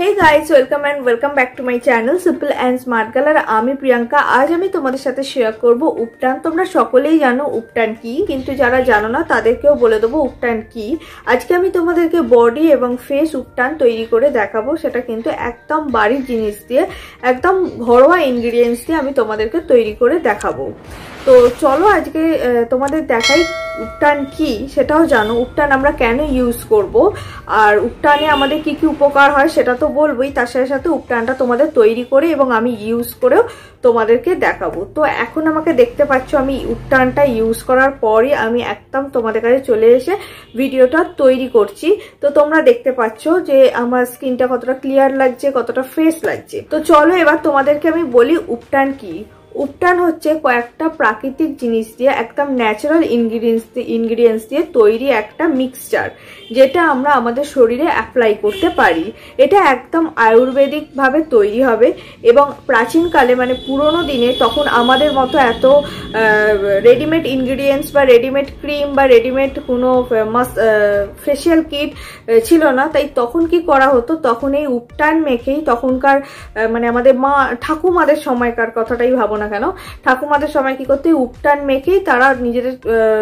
Hey guys, welcome and welcome back to my channel Simple and Smart Girl আর আমি প্রিয়াঙ্কা। আজ আমি তোমাদের সাথে শেয়ার করব উপটান। তোমরা সকলেই জানো উপটান কি, কিন্তু যারা জানো না তাদেরকেও বলে দেবো উপটান কি। আজকে আমি তোমাদেরকে বডি এবং ফেস উপটান তৈরি করে দেখাবো। সেটা কিন্তু একদম বাড়ির জিনিস দিয়ে, একদম ঘরোয়া ইনগ্রিডিয়েন্টস দিয়ে আমি তোমাদেরকে তৈরি করে দেখাবো। তো চলো আজকে তোমাদের দেখাই উপটান কি সেটাও জানো, উপটান আমরা কেন ইউজ করব আর উপটানে আমাদের কি কি উপকার হয় সেটা তো বলবোই, তার সাথে সাথে উপটানটা তোমাদের তৈরি করে এবং আমি ইউজ করেও তোমাদেরকে দেখাবো। তো এখন আমাকে দেখতে পাচ্ছ আমি উপটানটা ইউজ করার পরই আমি একদম তোমাদের কাছে চলে এসে ভিডিওটা তৈরি করছি। তো তোমরা দেখতে পাচ্ছ যে আমার স্কিনটা কতটা ক্লিয়ার লাগছে, কতটা ফ্রেশ লাগছে। তো চলো এবার তোমাদেরকে আমি বলি উপটান কি। উপটান হচ্ছে কয়েকটা প্রাকৃতিক জিনিস দিয়ে, একদম ন্যাচারাল ইনগ্রিডিয়েন্টস দিয়ে তৈরি একটা মিক্সচার, যেটা আমরা আমাদের শরীরে অ্যাপ্লাই করতে পারি। এটা একদম আয়ুর্বেদিক ভাবে তৈরি হবে এবং প্রাচীনকালে মানে পুরোনো দিনে তখন আমাদের মতো এত রেডিমেড ইনগ্রিডিয়েন্টস বা রেডিমেড ক্রিম বা রেডিমেড কোনো ফেশিয়াল কিট ছিল না। তাই তখন কি করা হতো, তখন এই উপটান মেখেই তখনকার মানে আমাদের মা ঠাকুমাদের সময়কার কথাটাই ভাবো না কেন, ঠাকুমাদের সময় কি করতে উপটান মেখেই তারা নিজেদের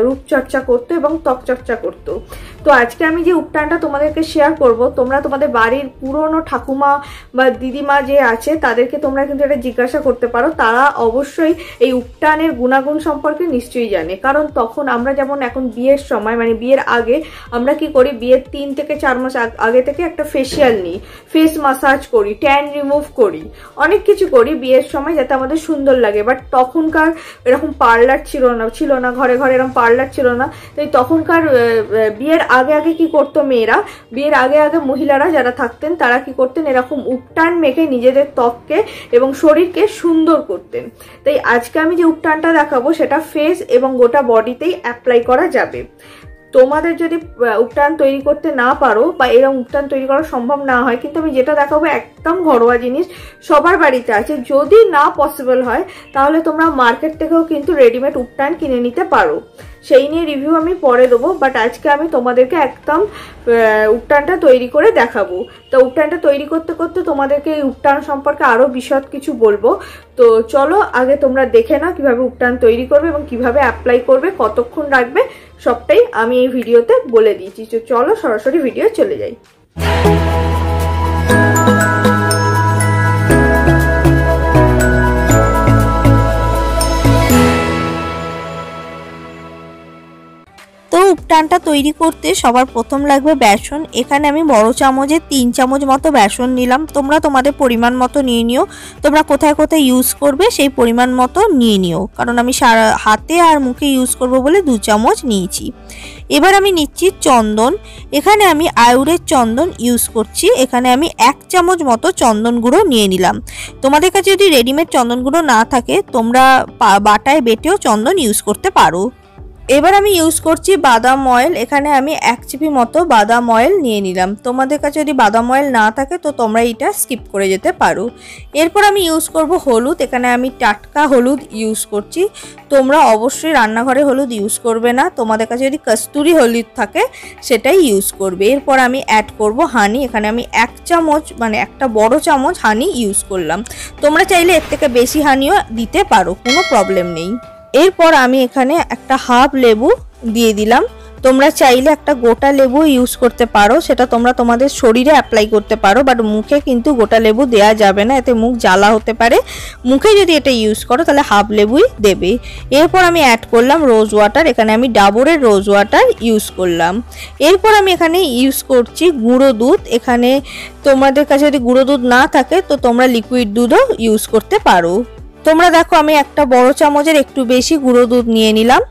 রূপচর্চা করতো এবং ত্বক চর্চা করতো। তো আজকে আমি যে উপটানটা তোমাদেরকে শেয়ার করব, তোমরা তোমাদের বাড়ির পুরনো ঠাকুমা বা দিদিমা যে আছে তাদেরকে তোমরা কিন্তু এটা জিজ্ঞাসা করতে পারো। তারা অবশ্যই এই উপটানের গুণাগুণ সম্পর্কে নিশ্চয়ই জানে, কারণ তখন আমরা যেমন এখন বিয়ের সময় মানে বিয়ের আগে আমরা কি করি, বিয়ের 3 থেকে 4 মাস আগে থেকে একটা ফেসিয়াল নিই, ফেস মাসাজ করি, ট্যান রিমুভ করি, অনেক কিছু করি বিয়ের সময় যাতে আমাদের সুন্দর লাগে। বাট তখনকার এরকম পার্লার ছিল না, ঘরে ঘরে এরকম পার্লার ছিল না। তাই তখনকার বিয়ের আগে কি করতো মেয়েরা, বিয়ের আগে মহিলারা যারা থাকতেন তারা কি করতেন, এরকম উপটান মেখে নিজেদের ত্বককে এবং শরীরকে সুন্দর করতেন। তাই আজকে আমি যে উপটানটা দেখাবো সেটা ফেস এবং গোটা বডিতেই অ্যাপ্লাই করা যাবে। তোমাদের যদি উপটান তৈরি করতে না পারো বা এরকম উপটান তৈরি করা সম্ভব না হয়, কিন্তু আমি যেটা দেখাবো একদম ঘরোয়া জিনিস, সবার বাড়িতে আছে। যদি না পসিবল হয় তাহলে তোমরা মার্কেট থেকেও কিন্তু রেডিমেড উপটান কিনে নিতে পারো, সেই নিয়ে রিভিউ আমি পরে দেবো। বাট আজকে আমি তোমাদেরকে একদম উপটানটা তৈরি করে দেখাবো। তো উপটানটা তৈরি করতে করতে তোমাদেরকে এই উপটান সম্পর্কে আরো বিশদ কিছু বলবো। তো চলো আগে তোমরা দেখে নাও কিভাবে উপটান তৈরি করবে এবং কিভাবে অ্যাপ্লাই করবে, কতক্ষণ রাখবে, সবটাই আমি এই ভিডিওতে বলে দিয়েছি। তো চলো সরাসরি ভিডিও চলে যাই। উপটানটা তৈরি করতে সবার প্রথম লাগবে বেসন। এখানে আমি বড় চামচে 3 চামচ মতো বেসন নিলাম। তোমরা তোমাদের পরিমাণ মতো নিয়ে নিও, তোমরা কোথায় কোথায় ইউজ করবে সেই পরিমাণ মতো নিয়ে নিও, কারণ আমি সারা হাতে আর মুখে ইউজ করব বলে 2 চামচ নিয়েছি। এবার আমি নিচ্ছি চন্দন। এখানে আমি আয়ুরের চন্দন ইউজ করছি। এখানে আমি 1 চামচ মতো চন্দন গুঁড়ো নিয়ে নিলাম। তোমাদের কাছে যদি রেডিমেড চন্দন গুঁড়ো না থাকে তোমরা বাটায় বেটেও চন্দন ইউজ করতে পারো। এবার আমি ইউজ করছি বাদাম অয়েল। এখানে আমি 1 চিপি মতো বাদাম অয়েল নিয়ে নিলাম। তোমাদের কাছে যদি বাদাম অয়েল না থাকে তো তোমরা এটা স্কিপ করে যেতে পারো। এরপর আমি ইউজ করব হলুদ। এখানে আমি টাটকা হলুদ ইউজ করছি। তোমরা অবশ্যই রান্নাঘরে হলুদ ইউজ করবে না, তোমাদের কাছে যদি কস্তুরি হলুদ থাকে সেটাই ইউজ করবে। এরপর আমি অ্যাড করব হানি। এখানে আমি 1 চামচ মানে একটা বড় চামচ হানি ইউজ করলাম। তোমরা চাইলে এর থেকে বেশি হানিও দিতে পারো, কোনো প্রবলেম নেই। এরপর আমি এখানে একটা হাফ লেবু দিয়ে দিলাম। তোমরা চাইলে একটা গোটা লেবু ইউজ করতে পারো, সেটা তোমরা তোমাদের শরীরে অ্যাপ্লাই করতে পারো। বাট মুখে কিন্তু গোটা লেবু দেয়া যাবে না, এতে মুখ জ্বালা হতে পারে। মুখে যদি এটা ইউজ করো তাহলে হাফ লেবুই দেবে। এরপর আমি অ্যাড করলাম রোজ ওয়াটার। এখানে আমি ডাবরের রোজ ওয়াটার ইউজ করলাম। এরপর আমি এখানে ইউজ করছি গুঁড়ো দুধ। এখানে তোমাদের কাছে যদি গুঁড়ো দুধ না থাকে তো তোমরা লিকুইড দুধও ইউজ করতে পারো। তোমরা দেখো আমি একটা বড় চামচের একটু বেশি গুঁড়ো দুধ নিয়ে নিলাম।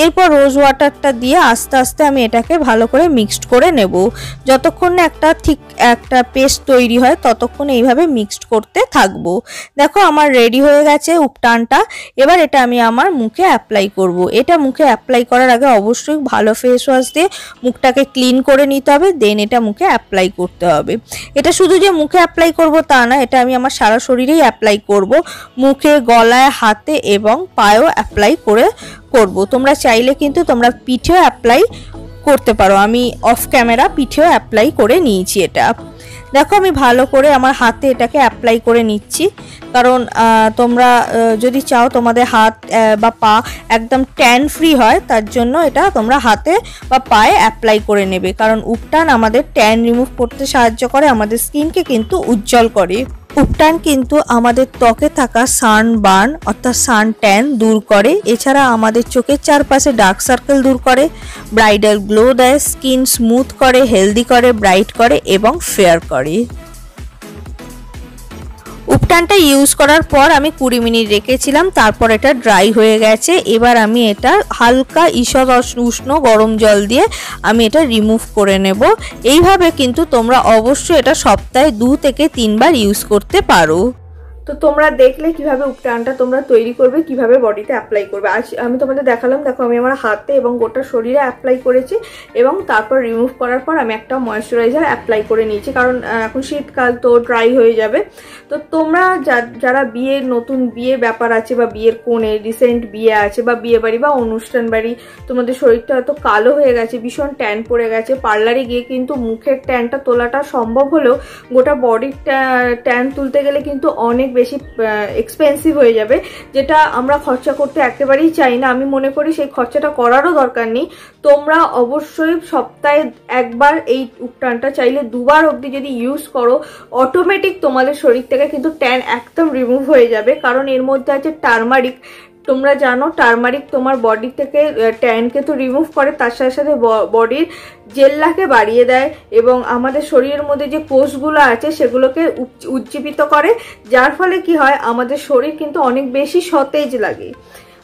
এরপর রোজ ওয়াটারটা দিয়ে আস্তে আস্তে আমি এটাকে ভালো করে মিক্সড করে নেব। যতক্ষণ না একটা পেস্ট তৈরি হয় ততক্ষণ এইভাবে মিক্সড করতে থাকবো। দেখো আমার রেডি হয়ে গেছে উপটানটা। এবার এটা আমি আমার মুখে অ্যাপ্লাই করব। এটা মুখে অ্যাপ্লাই করার আগে অবশ্যই ভালো ফেস ওয়াশ দিয়ে মুখটাকে ক্লিন করে নিতে হবে, দেন এটা মুখে অ্যাপ্লাই করতে হবে। এটা শুধু যে মুখে অ্যাপ্লাই করব তা না, এটা আমি আমার সারা শরীরেই অ্যাপ্লাই করব। মুখে, গলায়, হাতে এবং পায়েও অ্যাপ্লাই করব। তোমরা চাইলে কিন্তু তোমরা পিঠেও অ্যাপ্লাই করতে পারো। আমি অফ ক্যামেরা পিঠেও অ্যাপ্লাই করে নিয়েছি এটা। দেখো আমি ভালো করে আমার হাতে এটাকে অ্যাপ্লাই করে নিচ্ছি, কারণ তোমরা যদি চাও তোমাদের হাত বা পা একদম ট্যান ফ্রি হয়, তার জন্য এটা তোমরা হাতে বা পায়ে অ্যাপ্লাই করে নেবে, কারণ উপটান আমাদের ট্যান রিমুভ করতে সাহায্য করে, আমাদের স্কিনকে কিন্তু উজ্জ্বল করে। উপটান কিন্তু আমাদের ত্বকে থাকা সানবার্ন অর্থাৎ সান ট্যান দূর করে, এছাড়া আমাদের চোখের চারপাশে ডার্ক সার্কেল দূর করে, ব্রাইডাল গ্লো দেয়, স্কিন স্মুথ করে, হেলদি করে, ব্রাইট করে এবং ফেয়ার করে। উপটানটা ইউজ করার পর আমি 20 মিনিট রেখেছিলাম, তারপর এটা ড্রাই হয়ে গেছে। এবার আমি এটা হালকা ঈষৎ উষ্ণ গরম জল দিয়ে আমি এটা রিমুভ করে নেব। এইভাবে কিন্তু তোমরা অবশ্যই এটা সপ্তাহে 2 থেকে 3 বার ইউজ করতে পারো। তো তোমরা দেখলে কিভাবে উপটানটা তোমরা তৈরি করবে, কিভাবে বডিতে অ্যাপ্লাই করবে। আজ আমি তোমাদের দেখালাম, দেখো আমি আমার হাতে এবং গোটা শরীরে অ্যাপ্লাই করেছি এবং তারপর রিমুভ করার পর আমি একটা ময়েশ্চারাইজার অ্যাপ্লাই করে নিয়েছি, কারণ এখন শীতকাল তো ড্রাই হয়ে যাবে। তো তোমরা যারা বিয়ের নতুন বিয়ে ব্যাপার আছে বা বিয়ের কোণে রিসেন্ট বিয়ে আছে বা বিয়ে বাড়ি বা অনুষ্ঠান বাড়ি, তোমাদের শরীরটা এত কালো হয়ে গেছে, ভীষণ ট্যান পড়ে গেছে, পার্লারে গিয়ে কিন্তু মুখের ট্যানটা তোলাটা সম্ভব হলেও গোটা বডির ট্যান তুলতে গেলে কিন্তু অনেক বেশি এক্সপেন্সিভ হয়ে যাবে, যেটা আমরা খরচা করতে একেবারেই চাই না। আমি মনে করি সেই খরচাটা করারও দরকার নেই। তোমরা অবশ্যই সপ্তাহে একবার এই উপটানটা, চাইলে 2 বার অবধি যদি ইউজ করো, অটোমেটিক তোমাদের শরীর থেকে কিন্তু ট্যান একদম রিমুভ হয়ে যাবে, কারণ এর মধ্যে আছে টারমারিক। তোমরা জানো টারমারিক তোমার বডি থেকে ট্যানকে তো রিমুভ করে, তার সাথে সাথে বডির জেল্লাকে বাড়িয়ে দেয় এবং আমাদের শরীরের মধ্যে যে কোষগুলো আছে সেগুলোকে উজ্জীবিত করে, যার ফলে কি হয় আমাদের শরীর কিন্তু অনেক বেশি সতেজ লাগে।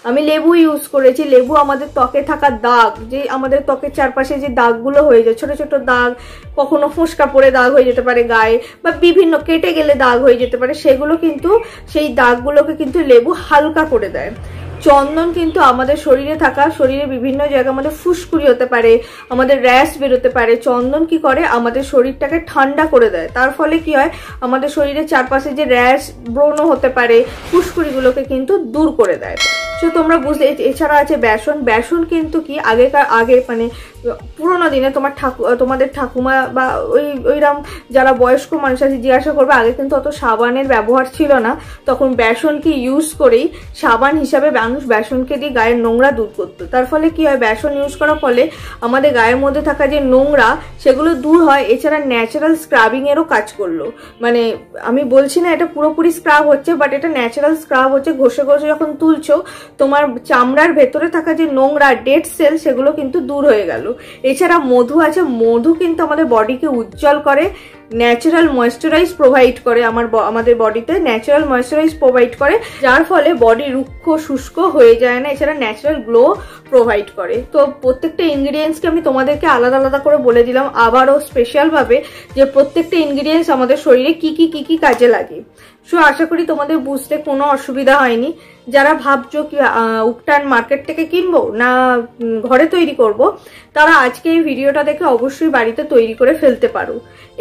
আমি লেবু ইউজ করেছি। লেবু আমাদের ত্বকে থাকা দাগ, যে আমাদের ত্বকের চারপাশে যে দাগগুলো হয়ে যায়, ছোট ছোট দাগ, কখনো ফোঁসকা পড়ে দাগ হয়ে যেতে পারে গায়ে, বা বিভিন্ন কেটে গেলে দাগ হয়ে যেতে পারে, সেগুলো কিন্তু সেই দাগগুলোকে কিন্তু লেবু হালকা করে দেয়। চন্দন কিন্তু আমাদের শরীরে থাকা, শরীরে বিভিন্ন জায়গায় আমাদের ফুসকুড়ি হতে পারে, আমাদের র্যাশ বেরোতে পারে, চন্দন কি করে আমাদের শরীরটাকে ঠান্ডা করে দেয়। তার ফলে কি হয় আমাদের শরীরের চারপাশে যে র্যাশ ব্রণ হতে পারে, ফুসকুড়িগুলোকে কিন্তু দূর করে দেয়। তো তোমরা বুঝলে। এছাড়া আছে বেসন। বেসন কিন্তু কি আগে মানে পুরোনো দিনে তোমাদের ঠাকুমা বা ওইরকম যারা বয়স্ক মানুষ আছে জিজ্ঞাসা করবে, আগে কিন্তু অত সাবানের ব্যবহার ছিল না, তখন বেসনকে ইউজ করেই সাবান হিসাবে মানুষ বেসনকে দিয়ে গায়ের নোংরা দূর করতো। তার ফলে কি হয়, বেসন ইউজ করার ফলে আমাদের গায়ের মধ্যে থাকা যে নোংরা সেগুলো দূর হয়। এছাড়া ন্যাচারাল স্ক্রাবিং এরও কাজ করলো। মানে আমি বলছি না এটা পুরোপুরি স্ক্রাব হচ্ছে, বাট এটা ন্যাচারাল স্ক্রাব হচ্ছে। ঘষে ঘষে যখন তুলছো তোমার চামড়ার ভেতরে থাকা যে নোংরা ডেড সেল সেগুলো কিন্তু দূর হয়ে গেল। এছাড়া মধু আছে। মধু কিন্তু আমাদের বডিকে উজ্জ্বল করে, ন্যাচারাল ময়েশ্চারাইজ প্রোভাইড করে, আমাদের বডিতে ন্যাচারাল ময়েশ্চারাইজ প্রোভাইড করে, যার ফলে বডি রুক্ষ শুষ্ক হয়ে যায় না। এছাড়া ন্যাচারাল গ্লো প্রোভাইড করে। তো প্রত্যেকটা ইনগ্রিডিয়েন্টসকে আমি তোমাদেরকে আলাদা আলাদা করে বলে দিলাম আবারও স্পেশালভাবে, যে প্রত্যেকটা ইনগ্রিডিয়েন্টস আমাদের শরীরে কি কি কি কি কাজে লাগে। সো আশা করি তোমাদের বুঝতে কোনো অসুবিধা হয়নি। যারা ভাবছো কি উপটান মার্কেট থেকে কিনবো না ঘরে তৈরি করব, তারা আজকে এই ভিডিওটা দেখে অবশ্যই বাড়িতে তৈরি করে ফেলতে পারো।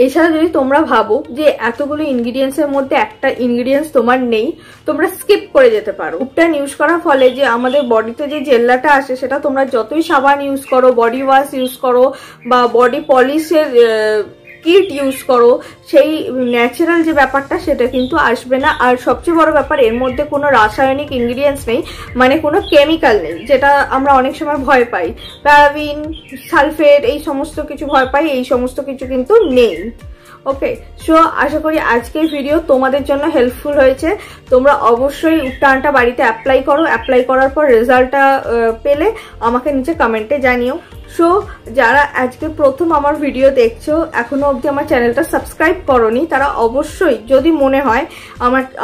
এছাড়া যদি তোমরা ভাবো যে এতগুলো ইনগ্রিডিয়েন্টসের মধ্যে একটা ইনগ্রিডিয়েন্টস তোমার নেই, তোমরা স্কিপ করে যেতে পারো। উপটান ইউজ করার ফলে যে আমাদের বডিতে যে জেল্লাটা আসে, সেটা তোমরা যতই সাবান ইউজ করো, বডি ওয়াশ ইউজ করো বা বডি পলিশের কিট ইউজ করো, সেই ন্যাচারাল যে ব্যাপারটা সেটা কিন্তু আসবে না। আর সবচেয়ে বড় ব্যাপার, এর মধ্যে কোনো রাসায়নিক ইনগ্রিডিয়েন্টস নেই, মানে কোনো কেমিক্যাল নেই, যেটা আমরা অনেক সময় ভয় পাই, প্যারাবিন, সালফেট, এই সমস্ত কিছু ভয় পাই, এই সমস্ত কিছু কিন্তু নেই। ওকে, সো আশা করি আজকের ভিডিও তোমাদের জন্য হেল্পফুল হয়েছে। তোমরা অবশ্যই উপটানটা বাড়িতে অ্যাপ্লাই করো। অ্যাপ্লাই করার পর রেজাল্টটা পেলে আমাকে নিচে কমেন্টে জানিও। সো যারা আজকে প্রথম আমার ভিডিও দেখছো, এখনো অবধি আমার চ্যানেলটা সাবস্ক্রাইব করোনি, তারা অবশ্যই, যদি মনে হয়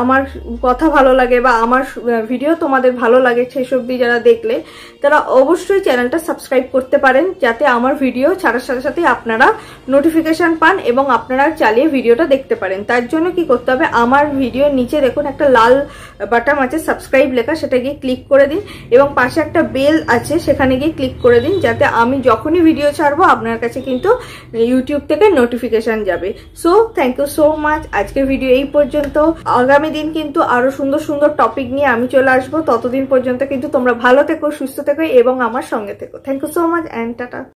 আমার কথা ভালো লাগে বা আমার ভিডিও তোমাদের ভালো লাগে শেষ অবধি যারা দেখলে, তারা অবশ্যই চ্যানেলটা সাবস্ক্রাইব করতে পারেন, যাতে আমার ভিডিও ছাড়ার সাথে সাথে আপনারা নোটিফিকেশন পান এবং আপনারা চালিয়ে ভিডিওটা দেখতে পারেন। তার জন্য কি করতে হবে, আমার ভিডিওর নিচে দেখুন একটা লাল বাটন আছে সাবস্ক্রাইব লেখা, সেটা গিয়ে ক্লিক করে দিন এবং পাশে একটা বেল আছে সেখানে গিয়ে ক্লিক করে দিন, যাতে আমি যখনই ভিডিও ছাড়বো আপনার কাছে কিন্তু ইউটিউব থেকে নোটিফিকেশন যাবে। So thank you so much. আজকের ভিডিও এই পর্যন্ত। আগামী দিন কিন্তু আরো সুন্দর সুন্দর টপিক নিয়ে আমি চলে আসবো। ততদিন পর্যন্ত কিন্তু তোমরা ভালো থেকো, সুস্থ থেকো এবং আমার সঙ্গে থেকো। Thank you so much and tata.